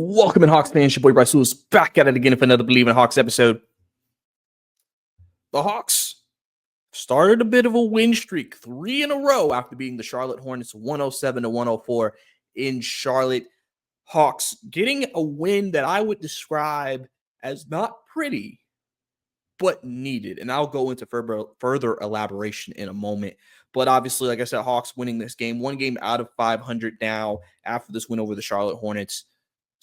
Welcome in, Hawks fans. Your boy Bryce Lewis back at it again for another Believe in Hawks episode. The Hawks started a bit of a win streak, 3 in a row after beating the Charlotte Hornets 107-104 in Charlotte. Hawks getting a win that I would describe as not pretty, but needed. And I'll go into further elaboration in a moment. But obviously, like I said, Hawks winning this game, 1 game out of 500 now after this win over the Charlotte Hornets.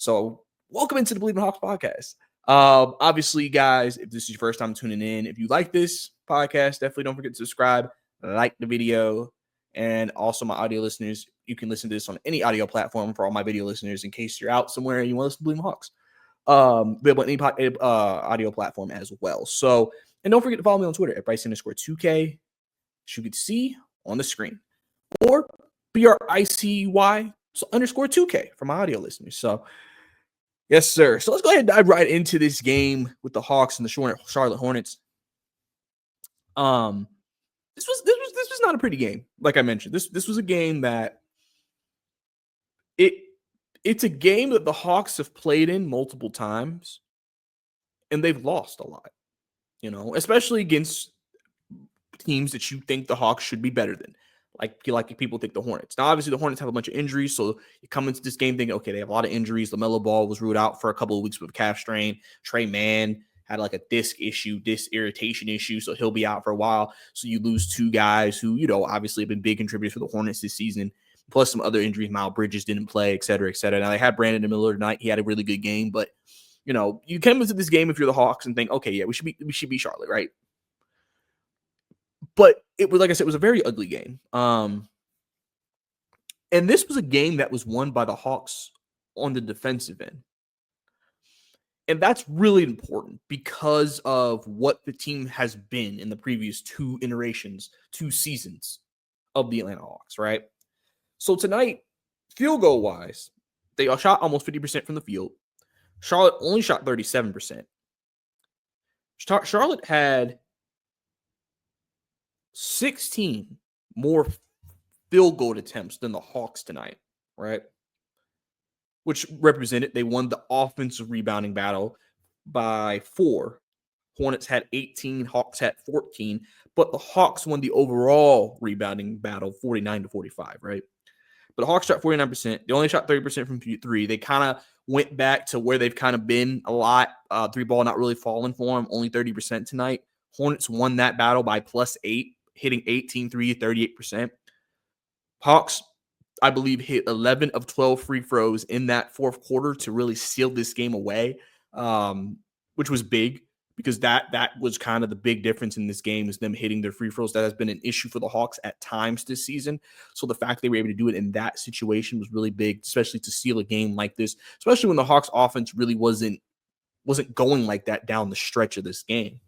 So welcome into the Believe in Hawks podcast. Obviously, guys, if this is your first time tuning in, if you like this podcast, definitely don't forget to subscribe, like the video, and also my audio listeners, you can listen to this on any audio platform for all my video listeners in case you're out somewhere and you want to listen to Believe in Hawks. But any audio platform as well. So, and don't forget to follow me on Twitter at Bryce_2K, as you can see on the screen, or BRICY_2K for my audio listeners. So, yes, sir. So let's go ahead and dive right into this game with the Hawks and the Charlotte Hornets. This was not a pretty game, like I mentioned. This was a game that it's a game that the Hawks have played in multiple times, and they've lost a lot. You know, especially against teams that you think the Hawks should be better than. Like people think the Hornets. Now, obviously, the Hornets have a bunch of injuries, so you come into this game thinking, okay, they have a lot of injuries. LaMelo Ball was ruled out for a couple of weeks with a calf strain. Trey Mann had like a disc irritation issue, so he'll be out for a while. So you lose 2 guys who, you know, obviously have been big contributors for the Hornets this season, plus some other injuries. Miles Bridges didn't play, et cetera, et cetera. Now, they had Brandon Miller tonight. He had a really good game, but, you know, you come into this game if you're the Hawks and think, okay, yeah, we should be Charlotte, right? But it was, like I said, it was a very ugly game. And this was a game that was won by the Hawks on the defensive end. And that's really important because of what the team has been in the previous 2 seasons of the Atlanta Hawks, right? So tonight, field goal wise, they shot almost 50% from the field. Charlotte only shot 37%. Charlotte had 16 more field goal attempts than the Hawks tonight, right? Which represented they won the offensive rebounding battle by 4. Hornets had 18, Hawks had 14, but the Hawks won the overall rebounding battle 49-45, right? But the Hawks shot 49%. They only shot 30% from 3. They kind of went back to where they've kind of been a lot. 3 ball not really falling for them, only 30% tonight. Hornets won that battle by +8, hitting 18 3, 38%. Hawks, I believe, hit 11 of 12 free throws in that fourth quarter to really seal this game away, which was big because that was kind of the big difference in this game is them hitting their free throws. That has been an issue for the Hawks at times this season. So the fact they were able to do it in that situation was really big, especially to seal a game like this, especially when the Hawks offense really wasn't going like that down the stretch of this game.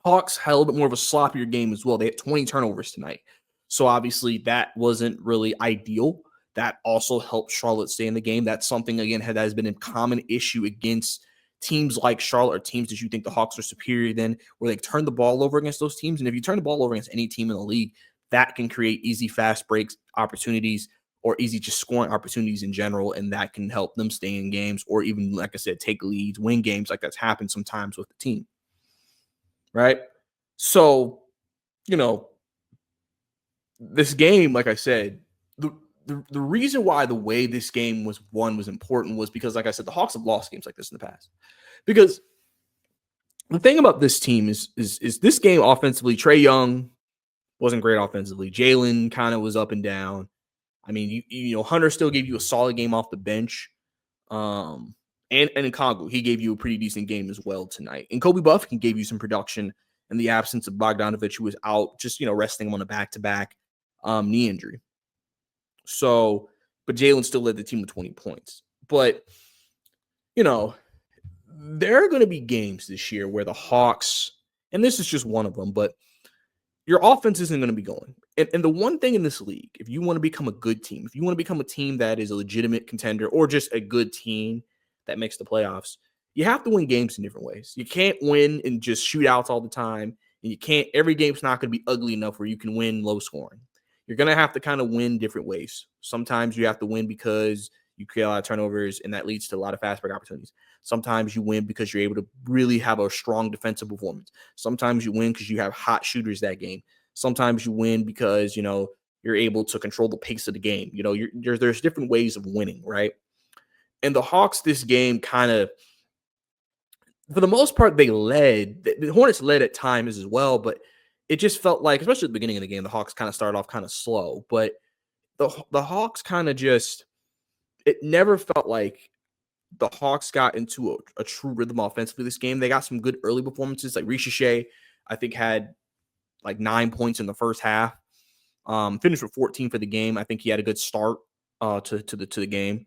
Hawks had a little bit more of a sloppier game as well. They had 20 turnovers tonight. So obviously that wasn't really ideal. That also helped Charlotte stay in the game. That's something, again, that has been a common issue against teams like Charlotte or teams that you think the Hawks are superior than, where they turn the ball over against those teams. And if you turn the ball over against any team in the league, that can create easy fast breaks opportunities or easy just scoring opportunities in general, and that can help them stay in games or even, like I said, take leads, win games like that's happened sometimes with the team. Right? So, you know, this game, like I said, the reason why the way this game was won was important was because, like I said, the Hawks have lost games like this in the past. Because the thing about this team is this game offensively, Trae Young wasn't great offensively. Jaylen kind of was up and down. I mean, you know, Hunter still gave you a solid game off the bench. And in Congo, he gave you a pretty decent game as well tonight. And Kobe Bufkin gave you some production in the absence of Bogdanovic, who was out, just, you know, resting him on a back-to-back knee injury. So, but Jaylen still led the team with 20 points. But, you know, there are going to be games this year where the Hawks, and this is just one of them, but your offense isn't going to be going. And the one thing in this league, if you want to become a good team, if you want to become a team that is a legitimate contender or just a good team that makes the playoffs, you have to win games in different ways. You can't win in just shootouts all the time. And you can't, every game's not going to be ugly enough where you can win low scoring. You're going to have to kind of win different ways. Sometimes you have to win because You create a lot of turnovers, and that leads to a lot of fast break opportunities. Sometimes you win because you're able to really have a strong defensive performance. Sometimes you win because you have hot shooters that game. Sometimes you win because, you're able to control the pace of the game. There's different ways of winning, right? And the Hawks this game kind of, for the most part, they led. The Hornets led at times as well, but it just felt like, especially at the beginning of the game, the Hawks kind of started off kind of slow. But the Hawks kind of just, it never felt like the Hawks got into a true rhythm offensively this game. They got some good early performances. Like Riche, I think, had like 9 points in the first half. Finished with 14 for the game. I think he had a good start to the game.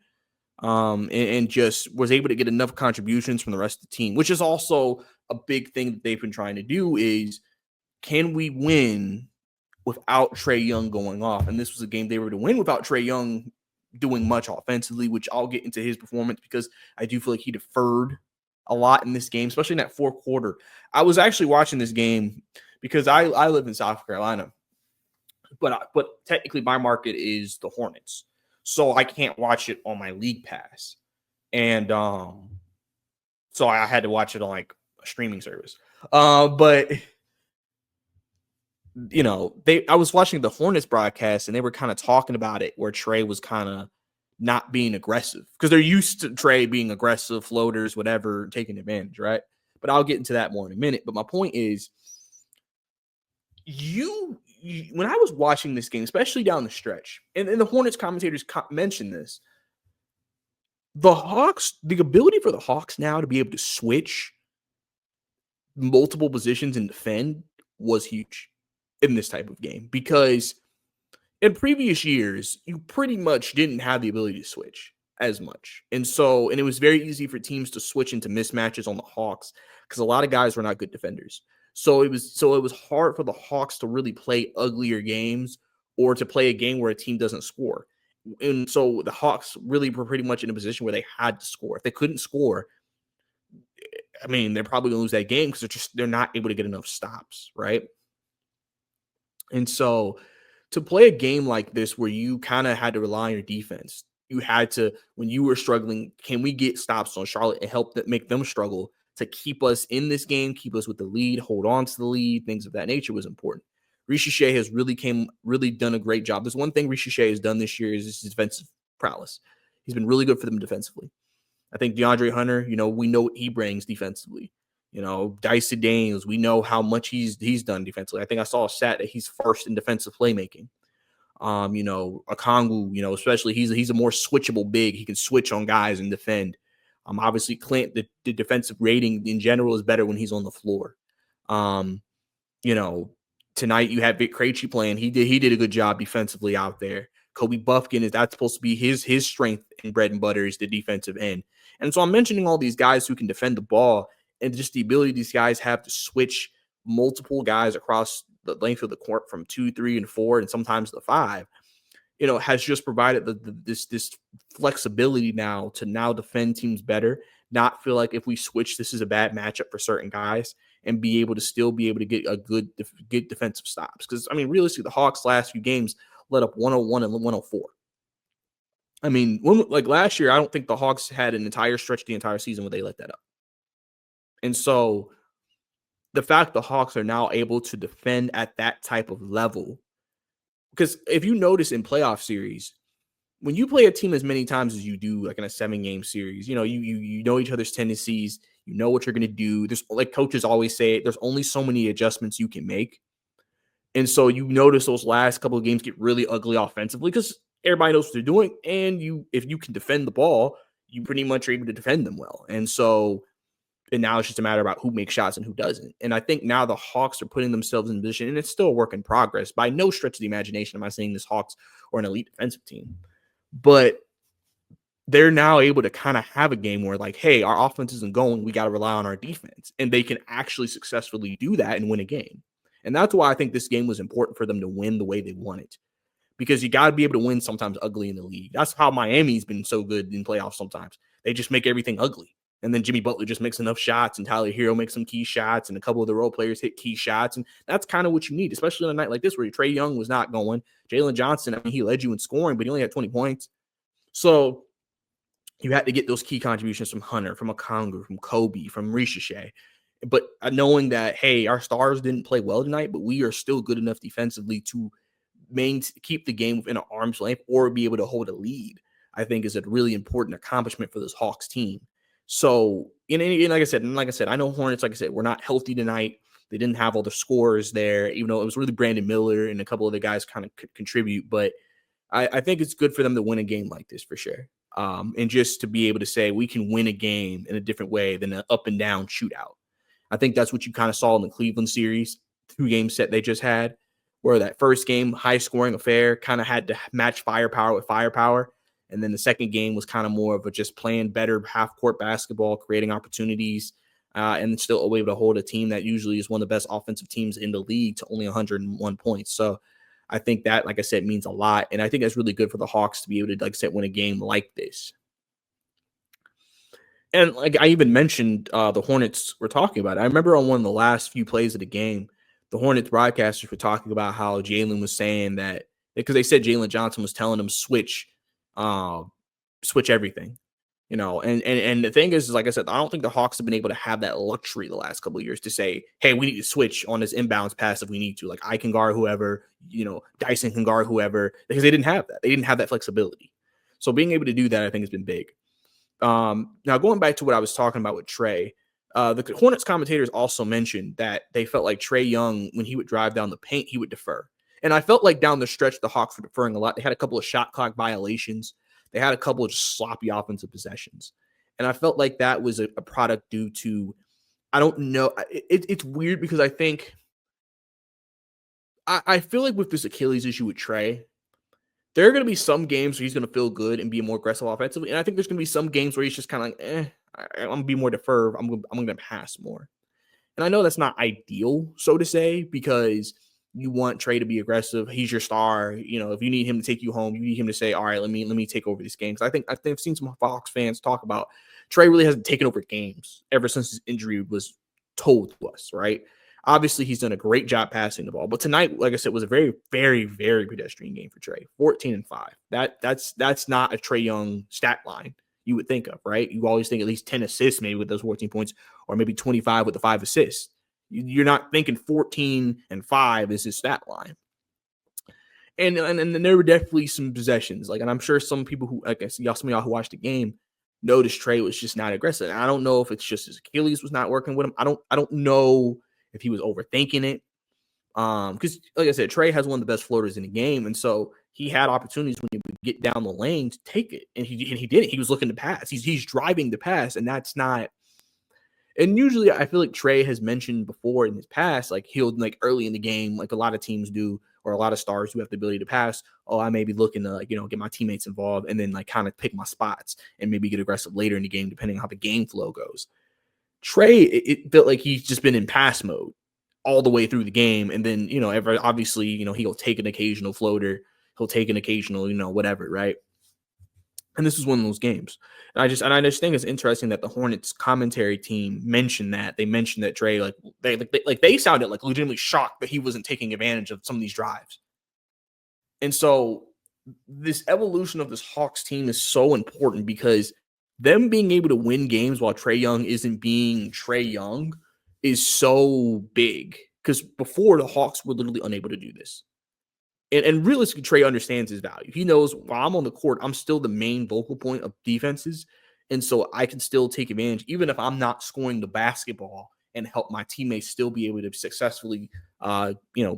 And just was able to get enough contributions from the rest of the team, which is also a big thing that they've been trying to do is, can we win without Trae Young going off? And this was a game they were to win without Trae Young doing much offensively, which I'll get into his performance because I do feel like he deferred a lot in this game, especially in that fourth quarter. I was actually watching this game because I live in South Carolina, but technically my market is the Hornets. So I can't watch it on my league pass. And so I had to watch it on like a streaming service. But I was watching the Hornets broadcast and they were kind of talking about it where Trae was kind of not being aggressive because they're used to Trae being aggressive, floaters, whatever, taking advantage, right? But I'll get into that more in a minute. But my point is, when I was watching this game, especially down the stretch, and the Hornets commentators mentioned this, the ability for the Hawks now to be able to switch multiple positions and defend was huge in this type of game because in previous years, you pretty much didn't have the ability to switch as much. And it was very easy for teams to switch into mismatches on the Hawks because a lot of guys were not good defenders. So it was hard for the Hawks to really play uglier games or to play a game where a team doesn't score. And so the Hawks really were pretty much in a position where they had to score. If they couldn't score, I mean, they're probably going to lose that game because they're not able to get enough stops, right? And so to play a game like this where you kind of had to rely on your defense, you had to, when you were struggling, can we get stops on Charlotte and help make them struggle to keep us in this game, keep us with the lead, hold on to the lead, things of that nature was important. Riche has really done a great job. There's one thing Riche has done this year is his defensive prowess. He's been really good for them defensively. I think DeAndre Hunter, we know what he brings defensively. Dicey Daniels, we know how much he's done defensively. I think I saw a stat that he's first in defensive playmaking. Okongwu, especially he's a more switchable big. He can switch on guys and defend. Obviously Clint, the defensive rating in general is better when he's on the floor. Tonight you have Vic Krejci playing. He did a good job defensively out there. Kobe Bufkin that's supposed to be his strength and bread and butter is the defensive end. And so I'm mentioning all these guys who can defend the ball and just the ability these guys have to switch multiple guys across the length of the court from 2, 3, and 4, and sometimes the 5, has just provided this flexibility now to defend teams better, not feel like if we switch, this is a bad matchup for certain guys, and be able to get a good defensive stops. Because, I mean, realistically, the Hawks' last few games let up 101 and 104. I mean, like last year, I don't think the Hawks had an entire stretch the entire season where they let that up. And so the fact the Hawks are now able to defend at that type of level, because if you notice in playoff series, when you play a team as many times as you do, like in a 7-game series, you know each other's tendencies, you know what you're going to do. There's, like coaches always say, there's only so many adjustments you can make. And so you notice those last couple of games get really ugly offensively because everybody knows what they're doing. And if you can defend the ball, you pretty much are able to defend them well. And now it's just a matter about who makes shots and who doesn't. And I think now the Hawks are putting themselves in a position, and it's still a work in progress. By no stretch of the imagination am I saying this Hawks are an elite defensive team. But they're now able to kind of have a game where, like, hey, our offense isn't going. We got to rely on our defense. And they can actually successfully do that and win a game. And that's why I think this game was important for them to win the way they wanted. Because you got to be able to win sometimes ugly in the league. That's how Miami's been so good in playoffs sometimes. They just make everything ugly. And then Jimmy Butler just makes enough shots, and Tyler Hero makes some key shots, and a couple of the role players hit key shots. And that's kind of what you need, especially on a night like this where Trae Young was not going. Jaylen Johnson, I mean, he led you in scoring, but he only had 20 points. So You had to get those key contributions from Hunter, from Okongwu, from Kobe, from Ricochet. But knowing that, hey, our stars didn't play well tonight, but we are still good enough defensively to keep the game within an arm's length or be able to hold a lead, I think is a really important accomplishment for this Hawks team. So, and like I said, I know Hornets, like I said, we're not healthy tonight. They didn't have all the scores there, even though it was really Brandon Miller and a couple of the guys kind of could contribute. But I think it's good for them to win a game like this for sure. And just to be able to say we can win a game in a different way than an up and down shootout. I think that's what you kind of saw in the Cleveland series, 2-game set they just had, where that first game, high scoring affair, kind of had to match firepower with firepower. And then the second game was kind of more of a just playing better half court basketball, creating opportunities, and still able to hold a team that usually is one of the best offensive teams in the league to only 101 points. So I think that, like I said, means a lot. And I think that's really good for the Hawks to be able to, like I said, win a game like this. And like I even mentioned the Hornets were talking about it. I remember on one of the last few plays of the game, the Hornets broadcasters were talking about how Jaylen was saying that because they said Jaylen Johnson was telling them uh, switch everything, and the thing is, like I said, I don't think the Hawks have been able to have that luxury the last couple of years to say, hey, we need to switch on this inbounds pass if we need to. Like I can guard whoever, Dyson can guard whoever, because they didn't have that. They didn't have that flexibility. So being able to do that, I think, has been big. Now, going back to what I was talking about with Trae, the Hornets commentators also mentioned that they felt like Trae Young, when he would drive down the paint, he would defer. And I felt like down the stretch, the Hawks were deferring a lot. They had a couple of shot clock violations. They had a couple of just sloppy offensive possessions. And I felt like that was a product due to, I don't know. It's weird because I feel like with this Achilles issue with Trae, there are going to be some games where he's going to feel good and be more aggressive offensively. And I think there's going to be some games where he's just kind of like, I'm going to be more deferred. I'm going to pass more. And I know that's not ideal, so to say, because you want Trae to be aggressive. He's your star. If you need him to take you home, you need him to say, all right, let me take over this game. Because I think I've seen some Fox fans talk about Trae really hasn't taken over games ever since his injury was told to us, right? Obviously, he's done a great job passing the ball. But tonight, like I said, was a very, very, very pedestrian game for Trae. 14-5. That's not a Trae Young stat line you would think of, right? You always think at least 10 assists maybe with those 14 points, or maybe 25 with the 5 assists. You're not thinking 14-5 is his stat line. And there were definitely some possessions. And I'm sure some people who, like I see, some of y'all who watched the game noticed Trae was just not aggressive. And I don't know if it's just his Achilles was not working with him. I don't know if he was overthinking it. Because like I said, Trae has one of the best floaters in the game, and so he had opportunities when he would get down the lane to take it, and he did it. He was looking to pass. He's driving the pass, and that's not. And usually, I feel like Trae has mentioned before in his past, like he'll early in the game, like a lot of teams do, or a lot of stars who have the ability to pass. Oh, I may be looking to get my teammates involved, and then kind of pick my spots and maybe get aggressive later in the game, depending on how the game flow goes. Trae, it felt like he's just been in pass mode all the way through the game. And then, obviously, he'll take an occasional floater. He'll take an occasional, whatever, right? And this is one of those games. And I just think it's interesting that the Hornets commentary team mentioned that. They mentioned that Trae, they sounded like legitimately shocked that he wasn't taking advantage of some of these drives. And so this evolution of this Hawks team is so important because them being able to win games while Trae Young isn't being Trae Young is so big. Because before, the Hawks were literally unable to do this. And realistically, Trae understands his value. He knows while I'm on the court, I'm still the main vocal point of defenses. And so I can still take advantage, even if I'm not scoring the basketball, and help my teammates still be able to successfully,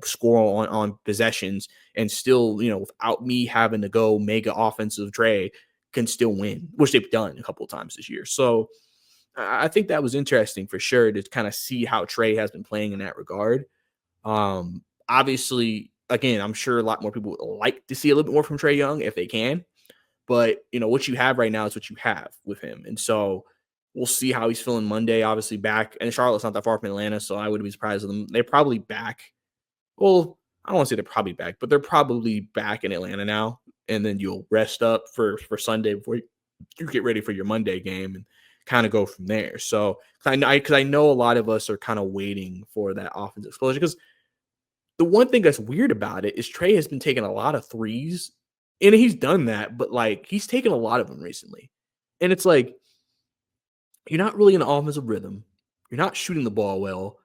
score on possessions and still, without me having to go mega offensive, Trae can still win, which they've done a couple of times this year. So I think that was interesting for sure to kind of see how Trae has been playing in that regard. Obviously, again, I'm sure a lot more people would like to see a little bit more from Trae Young if they can. But, what you have right now is what you have with him. And so we'll see how he's feeling Monday, obviously back. And Charlotte's not that far from Atlanta, so I wouldn't be surprised with them. They're probably back. Well, I don't want to say they're probably back, but they're probably back in Atlanta now. And then you'll rest up for Sunday before you get ready for your Monday game and kind of go from there. So because I know a lot of us are kind of waiting for that offensive explosion, because the one thing that's weird about it is Trae has been taking a lot of threes, and he's done that, but he's taken a lot of them recently. And it's like, you're not really in an offensive rhythm. You're not shooting the ball well,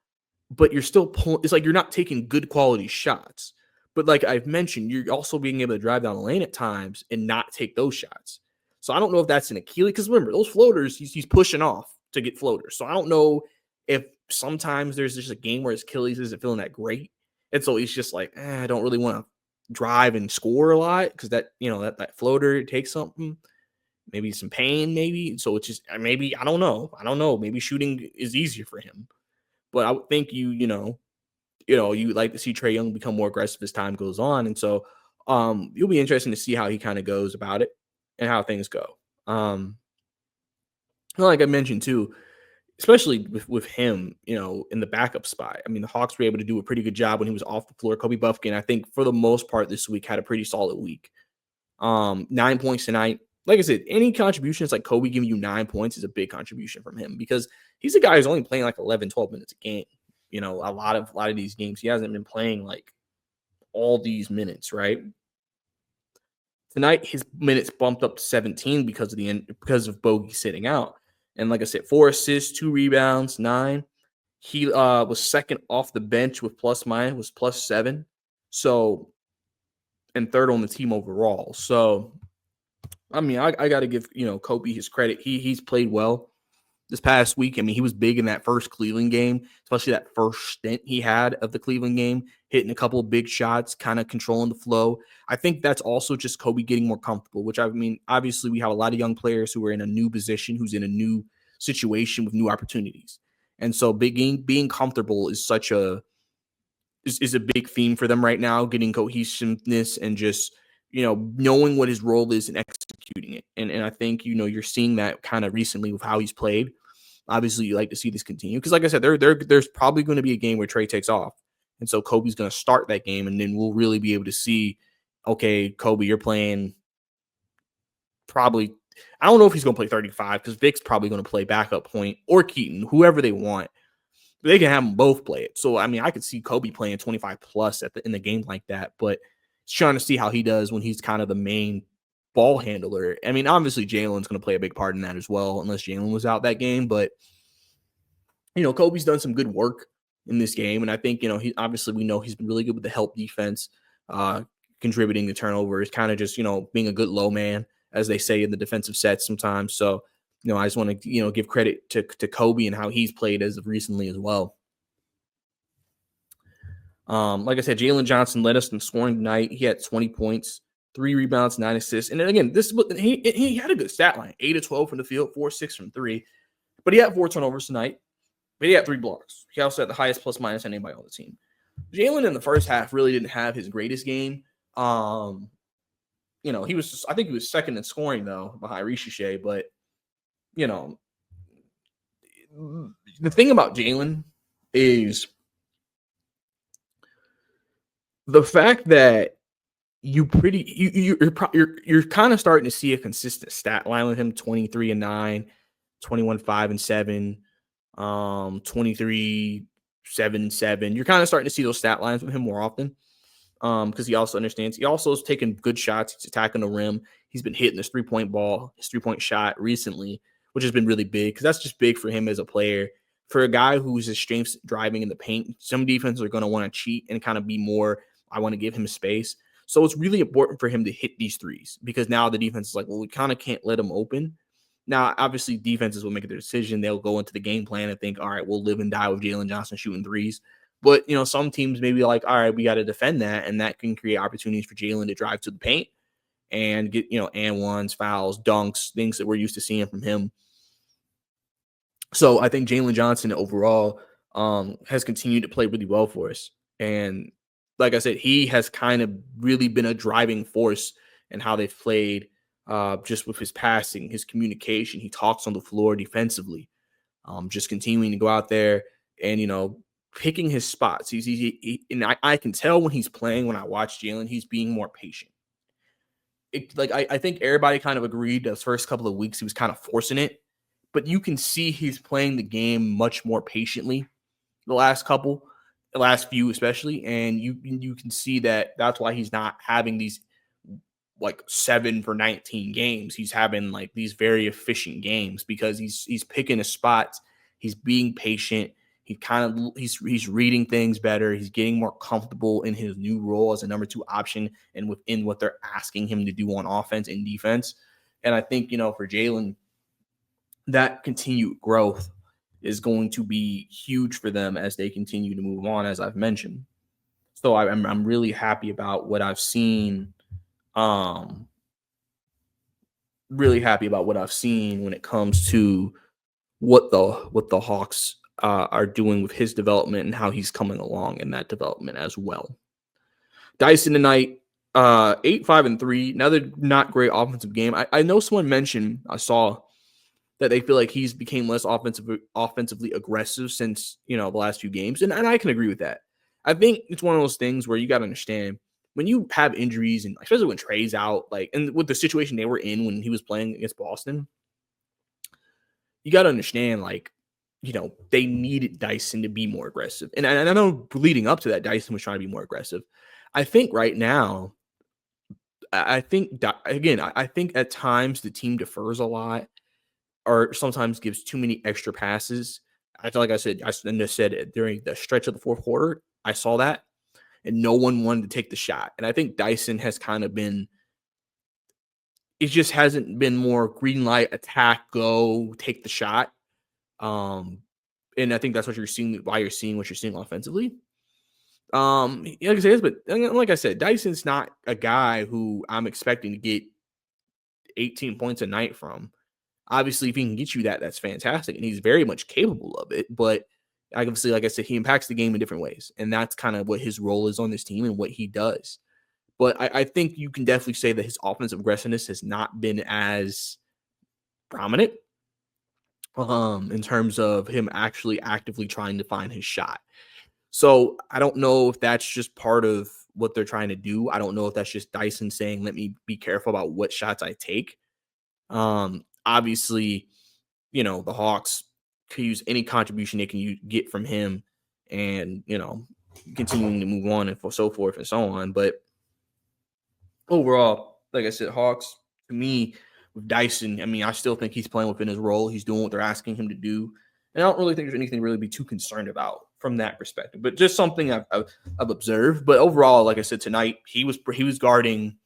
but you're still pulling. It's like you're not taking good quality shots. But like I've mentioned, you're also being able to drive down the lane at times and not take those shots. So I don't know if that's an Achilles, because remember, those floaters, he's pushing off to get floaters. So I don't know if sometimes there's just a game where his Achilles isn't feeling that great. And so he's just like, I don't really want to drive and score a lot, because that floater takes something, maybe some pain, maybe. So it's just maybe I don't know. Maybe shooting is easier for him. But I would think you like to see Trey Young become more aggressive as time goes on. And so it'll be interesting to see how he kind of goes about it and how things go. Like I mentioned too, especially with him, in the backup spot. I mean, the Hawks were able to do a pretty good job when he was off the floor. Kobe Bufkin, I think, for the most part this week, had a pretty solid week. 9 points tonight. Like I said, any contributions like Kobe giving you 9 points is a big contribution from him, because he's a guy who's only playing like 11, 12 minutes a game. A lot of these games, he hasn't been playing like all these minutes, right? Tonight, his minutes bumped up to 17 because of Bogey sitting out. And like I said, 4 assists, 2 rebounds, 9. He was second off the bench with was +7. So, and third on the team overall. So, I mean, I got to give Kobe his credit. He's played well this past week. I mean, he was big in that first Cleveland game, especially that first stint he had of the Cleveland game, hitting a couple of big shots, kind of controlling the flow. I think that's also just Kobe getting more comfortable, which, I mean, obviously we have a lot of young players who are in a new position, who's in a new situation with new opportunities. And so being comfortable is is a big theme for them right now, getting cohesiveness and just, knowing what his role is and executing it. And I think, you're seeing that kind of recently with how he's played. Obviously, you like to see this continue, because like I said, there's probably going to be a game where Trey takes off. And so Kobe's going to start that game, and then we'll really be able to see, okay, Kobe, you're playing probably, I don't know if he's going to play 35, because Vic's probably going to play backup point, or Keaton, whoever they want. They can have them both play it. So, I mean, I could see Kobe playing 25 plus in the game like that, but it's trying to see how he does when he's kind of the main ball handler. I mean, obviously Jaylen's going to play a big part in that as well, unless Jaylen was out that game. But, Kobe's done some good work in this game. And I think, we know he's been really good with the help defense, contributing to turnovers, kind of just, being a good low man, as they say in the defensive sets sometimes. So, I just want to, give credit to Kobe and how he's played as of recently as well. Like I said, Jaylen Johnson led us in scoring tonight. He had 20 points, 3 rebounds, 9 assists. And then again, he had a good stat line: 8 of 12 from the field, 4-6 from 3. But he had 4 turnovers tonight. But he had 3 blocks. He also had the highest plus minus anybody on the team. Jaylen in the first half really didn't have his greatest game. He was I think he was second in scoring though, behind Rishi. But the thing about Jaylen is the fact that you're kind of starting to see a consistent stat line with him: 23-9, 21-5-7, 23-7-7. You're kind of starting to see those stat lines with him more often, because he also understands. He also is taking good shots. He's attacking the rim. He's been hitting his 3-point shot recently, which has been really big, because that's just big for him as a player. For a guy who's his strengths driving in the paint, some defenses are going to want to cheat and kind of be more, I want to give him space. So it's really important for him to hit these threes, because now the defense is like, well, we kind of can't let him open. Now, obviously, defenses will make their decision. They'll go into the game plan and think, all right, we'll live and die with Jaylen Johnson shooting threes. But, some teams may be like, all right, we got to defend that. And that can create opportunities for Jaylen to drive to the paint and get, and ones, fouls, dunks, things that we're used to seeing from him. So I think Jaylen Johnson overall has continued to play really well for us. And like I said, he has kind of really been a driving force in how they've played, just with his passing, his communication. He talks on the floor defensively, just continuing to go out there and, picking his spots. And I can tell when he's playing, when I watch Jaylen, he's being more patient. I think everybody kind of agreed those first couple of weeks he was kind of forcing it, but you can see he's playing the game much more patiently the last few especially, and you can see that that's why he's not having these like 7 for 19 games. He's having like these very efficient games because he's picking his spots. He's being patient. He's reading things better. He's getting more comfortable in his new role as a number 2 option and within what they're asking him to do on offense and defense. And I think, for Jaylen, that continued growth is going to be huge for them as they continue to move on, as I've mentioned. So I'm really happy about what I've seen. Really happy about what I've seen when it comes to what the Hawks are doing with his development and how he's coming along in that development as well. Dyson tonight, 8-5-3. Another not great offensive game. I know someone mentioned, I saw that they feel like he's became less offensively aggressive since, the last few games. And I can agree with that. I think it's one of those things where you got to understand when you have injuries, and especially when Trae's out, and with the situation they were in when he was playing against Boston, you got to understand, they needed Dyson to be more aggressive. And I know leading up to that, Dyson was trying to be more aggressive. I think right now, I think at times the team defers a lot or sometimes gives too many extra passes. I feel like I said it during the stretch of the fourth quarter. I saw that, and no one wanted to take the shot. And I think Dyson has kind of been. It just hasn't been more green light, attack, go, take the shot. And I think that's what you're seeing. Why you're seeing what you're seeing offensively. Like I said, but like I said, Dyson's not a guy who I'm expecting to get 18 points a night from. Obviously, if he can get you that, that's fantastic. And he's very much capable of it. But obviously, like I said, he impacts the game in different ways. And that's kind of what his role is on this team and what he does. But I think you can definitely say that his offensive aggressiveness has not been as prominent in terms of him actually actively trying to find his shot. So I don't know if that's just part of what they're trying to do. I don't know if that's just Dyson saying, let me be careful about what shots I take. Obviously, the Hawks could use any contribution they can get from him and, continuing to move on and so forth and so on. But overall, like I said, Hawks, to me, with Dyson, I still think he's playing within his role. He's doing what they're asking him to do. And I don't really think there's anything to really be too concerned about from that perspective. But just something I've observed. But overall, like I said, tonight, he was guarding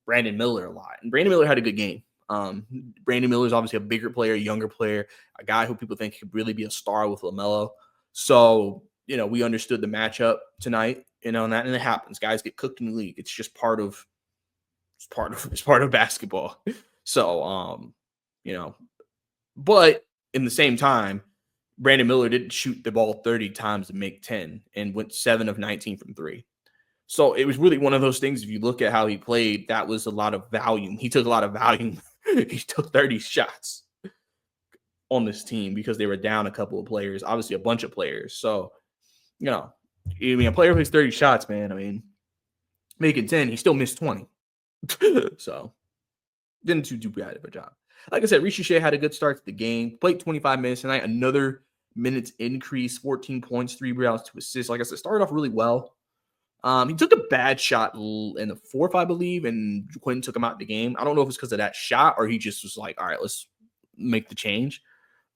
Brandon Miller a lot. And Brandon Miller had a good game. Brandon Miller is obviously a bigger player, a younger player, a guy who people think could really be a star with LaMelo. So, we understood the matchup tonight, and it happens. Guys get cooked in the league. It's just part of basketball. So, but in the same time, Brandon Miller didn't shoot the ball 30 times and make 10 and went 7 of 19 from 3. So it was really one of those things. If you look at how he played, that was a lot of volume. He took a lot of volume. He took 30 shots on this team because they were down a couple of players, obviously a bunch of players. So, a player plays 30 shots, man. Making 10, he still missed 20. So didn't do bad of a job. Like I said, Rishi had a good start to the game. Played 25 minutes tonight. Another minutes increase, 14 points, 3 rebounds, 2 assists. Like I said, started off really well. He took a bad shot in the fourth, I believe, and Quinn took him out of the game. I don't know if it's because of that shot or he just was like, all right, let's make the change.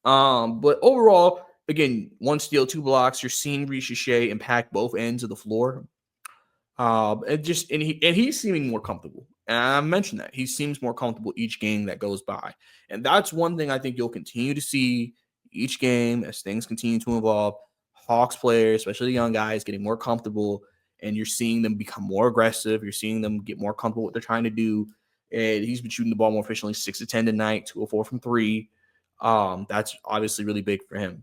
But overall, again, 1 steal, 2 blocks. You're seeing Rishi impact both ends of the floor. And he's seeming more comfortable. And I mentioned that he seems more comfortable each game that goes by. And that's one thing I think you'll continue to see each game as things continue to evolve. Hawks players, especially the young guys, getting more comfortable, and you're seeing them become more aggressive. You're seeing them get more comfortable with what they're trying to do. And he's been shooting the ball more efficiently, 6 of 10 tonight, 2 of 4 from 3. That's obviously really big for him.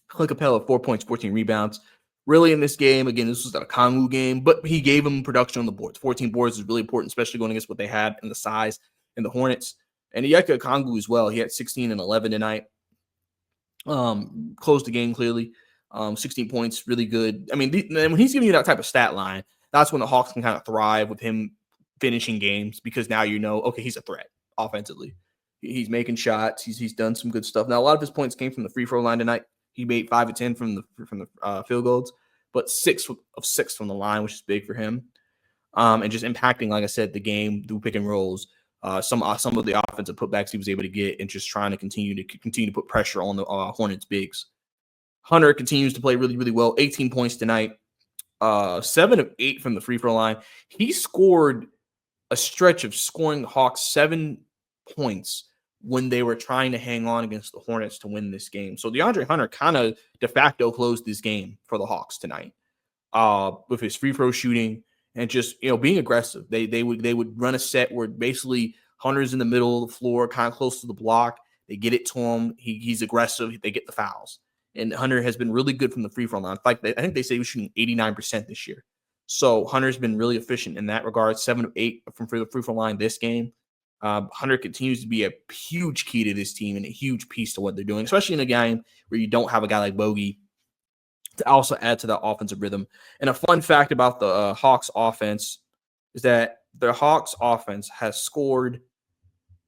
Clint Capella, 4 points, 14 rebounds. Really in this game, again, this was a Kongu game, but he gave him production on the boards. 14 boards is really important, especially going against what they had and the size and the Hornets. And Onyeka Okongwu as well. He had 16 and 11 tonight. Closed the game clearly. 16 points, really good. When he's giving you that type of stat line, that's when the Hawks can kind of thrive with him finishing games because now okay, he's a threat offensively. He's making shots. He's done some good stuff. Now, a lot of his points came from the free throw line tonight. He made 5 of 10 from the field goals, but 6 of 6 from the line, which is big for him. and just impacting, like I said, the game through pick and rolls. Some of the offensive putbacks he was able to get, and just trying to continue to put pressure on the Hornets bigs. Hunter continues to play really, really well. 18 points tonight. 7 of 8 from the free throw line. He scored a stretch of scoring the Hawks 7 points when they were trying to hang on against the Hornets to win this game. So DeAndre Hunter kind of de facto closed this game for the Hawks tonight, with his free throw shooting and just being aggressive. They would run a set where basically Hunter's in the middle of the floor, kind of close to the block. They get it to him. He's aggressive. They get the fouls. And Hunter has been really good from the free throw line. In fact, I think they say he was shooting 89% this year. So Hunter's been really efficient in that regard. 7 of 8 from the free throw line this game. Hunter continues to be a huge key to this team and a huge piece to what they're doing, especially in a game where you don't have a guy like Bogey to also add to that offensive rhythm. And a fun fact about the Hawks offense is that the Hawks offense has scored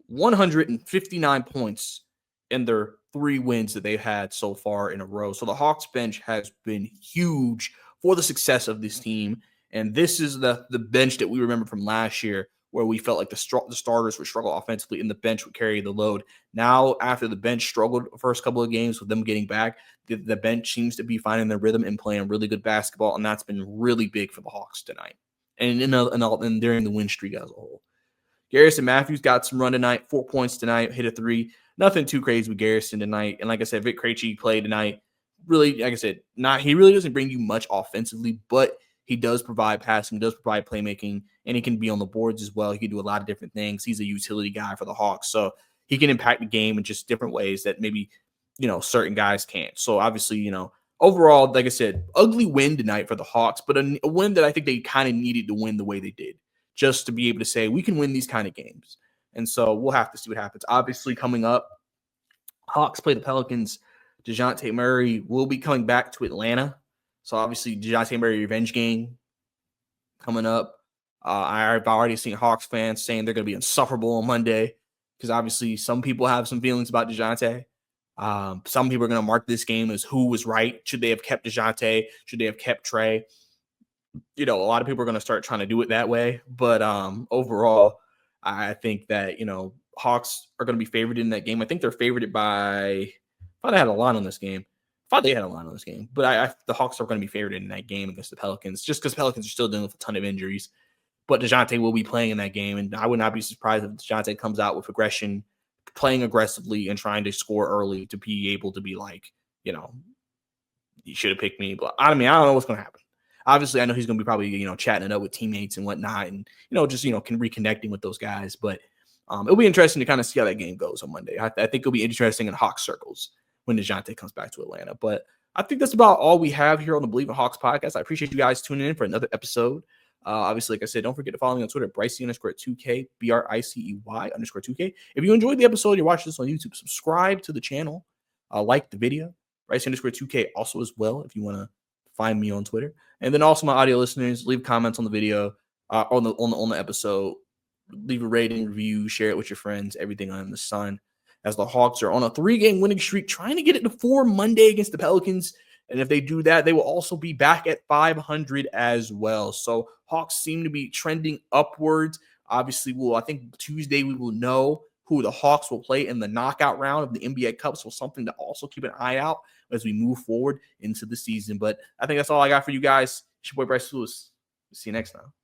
159 points in their 3 wins that they've had so far in a row. So the Hawks bench has been huge for the success of this team. And this is the bench that we remember from last year, where we felt like the starters would struggle offensively and the bench would carry the load. Now, after the bench struggled the first couple of games with them getting back, the bench seems to be finding their rhythm and playing really good basketball, and that's been really big for the Hawks tonight and during the win streak as a whole. Garrison Matthews got some run tonight, 4 points tonight, hit a 3. Nothing too crazy with Garrison tonight. And like I said, Vic Krejci played tonight. Really, like I said, he really doesn't bring you much offensively, but he does provide passing, does provide playmaking, and he can be on the boards as well. He can do a lot of different things. He's a utility guy for the Hawks, so he can impact the game in just different ways that maybe certain guys can't. So obviously, overall, like I said, ugly win tonight for the Hawks, but a win that I think they kind of needed to win the way they did, just to be able to say we can win these kind of games. And so we'll have to see what happens. Obviously, coming up, Hawks play the Pelicans. DeJounte Murray will be coming back to Atlanta. So obviously, DeJounte Murray revenge game coming up. I've already seen Hawks fans saying they're going to be insufferable on Monday, because obviously some people have some feelings about DeJounte. Some people are going to mark this game as who was right. Should they have kept DeJounte? Should they have kept Trae? A lot of people are going to start trying to do it that way. But overall, I think that, Hawks are going to be favored in that game. I think they're favored by, I thought I had a line on this game. I thought they had a line on this game. But the Hawks are going to be favored in that game against the Pelicans, just because Pelicans are still dealing with a ton of injuries. But DeJounte will be playing in that game, and I would not be surprised if DeJounte comes out with aggression, playing aggressively and trying to score early to be able to be like, you should have picked me. But I don't know what's going to happen. Obviously, I know he's going to be probably, chatting it up with teammates and whatnot, and, just, reconnecting with those guys. But it'll be interesting to kind of see how that game goes on Monday. I think it'll be interesting in Hawks circles when DeJounte comes back to Atlanta. But I think that's about all we have here on the Believe in Hawks podcast. I appreciate you guys tuning in for another episode. Obviously, like I said, don't forget to follow me on Twitter, Bricey_2K, BRICEY_2K. If you enjoyed the episode, you're watching this on YouTube, subscribe to the channel, like the video, Bricey_2K also as well, if you want to find me on Twitter. And then also my audio listeners, leave comments on the video, on the episode, leave a rating, review, share it with your friends, everything under the sun, as the Hawks are on a 3-game winning streak, trying to get it to 4 Monday against the Pelicans. And if they do that, they will also be back at 500 as well. So Hawks seem to be trending upwards. Obviously, I think Tuesday we will know who the Hawks will play in the knockout round of the NBA Cup. So something to also keep an eye out as we move forward into the season. But I think that's all I got for you guys. It's your boy Bryce Lewis. See you next time.